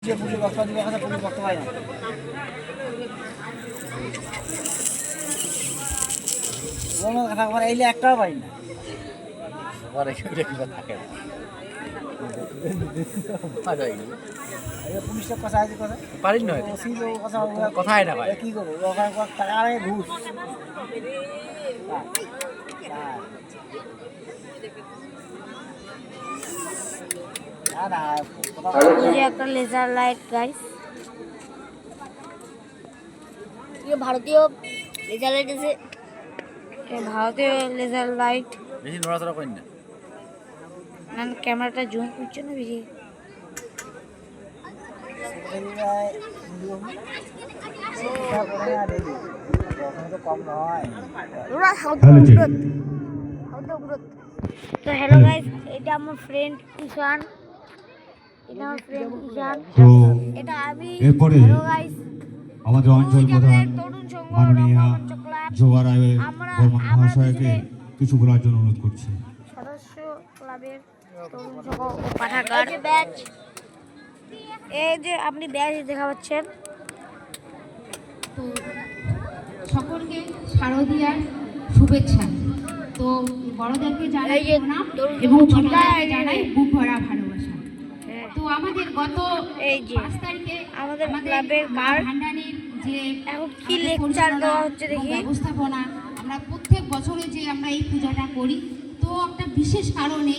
যে পুলিশ বক্তব্য দিবে কথা পুলিশ বক্তব্য হয় না। ওনার কথা বলে এইলে একটাও পাই না। পরে কেউ কিবা থাকে না। পুলিশের কথা আছে কথা পারিস না কথাই না ভাই কি করবো ওখানে টাকা আগে ঘুষ একটা লেজার লাইট গাইস, ভারতীয় লেজার লাইট আছে, ভারতীয় লেজার লাইট বেশি নড়াচড়া করেন না, ক্যামেরাটা জুম করছে না বেশি। তো হ্যালো গাইস, এটা আমার ফ্রেন্ড ঈশান, এটা আমার ফ্রেন্ড ঈশান, এটা আমি। এরপরে হ্যালো গাইস, আমাদের অঞ্চল প্রধান মাননীয় জোয়ার রায় বর্মন মহাশয়কে কিছু বলার জন্য অনুরোধ করছি। সদস্য ক্লাবের তরুণ সংঘ ও পাঠাগার ব্যাচ, এই যে আপনি ব্যাচ দেখা পাচ্ছেন। তো সকলকে শারদীয়ার শুভেচ্ছা। তো বড়দেরকে জানাই প্রণাম এবং ছোটদেরকে জানাই বুক ভরা ভালোবাসা। তো আমাদের গত এই যে 5 তারিখে আমাদের ক্লাবের কার ভান্ডানির যে এখন কি লেকচার দেওয়া হচ্ছে দেখি ব্যবস্থাপনা, আমরা প্রত্যেক বছরে যে আমরা এই পূজাটা করি, তো একটা বিশেষ কারণে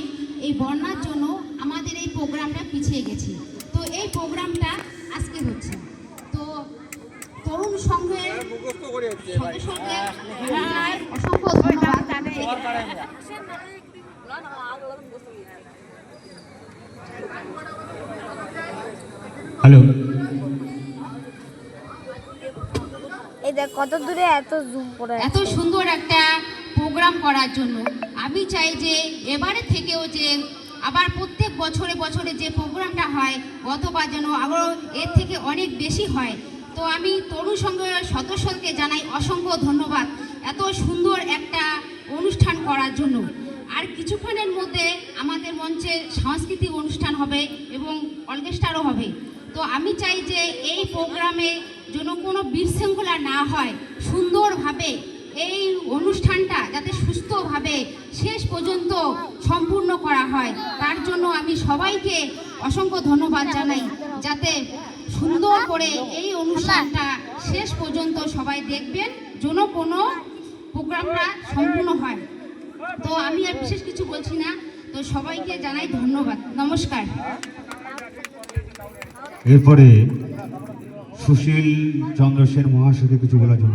এই বন্যার জন্য আমাদের এই প্রোগ্রামটা পিছিয়ে গেছে। তো এই প্রোগ্রামটা আজকে হচ্ছে। তো তরুণ সংঘের সদস্যকে অসংখ্য ধন্যবাদ। হ্যালো, এই দেখ কত দূরে এত জুম করে এত সুন্দর একটা প্রোগ্রাম করার জন্য আমি চাই যে এবারে থেকেও যে আবার প্রত্যেক বছরে বছরে যে প্রোগ্রামটা হয় গতবার যেন আরও এর থেকে অনেক বেশি হয়। তো আমি তরুণ সংঘের সদস্যকে জানাই অসংখ্য ধন্যবাদ এত সুন্দর একটা অনুষ্ঠান করার জন্য। আর কিছুক্ষণের মধ্যে আমাদের মঞ্চে সাংস্কৃতিক অনুষ্ঠান হবে এবং অর্কেস্ট্রারও হবে। তো আমি চাই যে এই প্রোগ্রামে যেন কোনো বিশৃঙ্খলা না হয়, সুন্দরভাবে এই অনুষ্ঠানটা যাতে সুস্থভাবে শেষ পর্যন্ত সম্পূর্ণ করা হয়, তার জন্য আমি সবাইকে অসংখ্য ধন্যবাদ জানাই, যাতে সুন্দর করে এই অনুষ্ঠানটা শেষ পর্যন্ত সবাই দেখবেন, যেন কোনো প্রোগ্রামটা সম্পূর্ণ হয়। তো আমি আর বিশেষ কিছু বলছি না, তো সবাইকে জানাই ধন্যবাদ, নমস্কার। এরপরে সুশীল চন্দ্র সেন মহাশয়কে কিছু বলার জন্য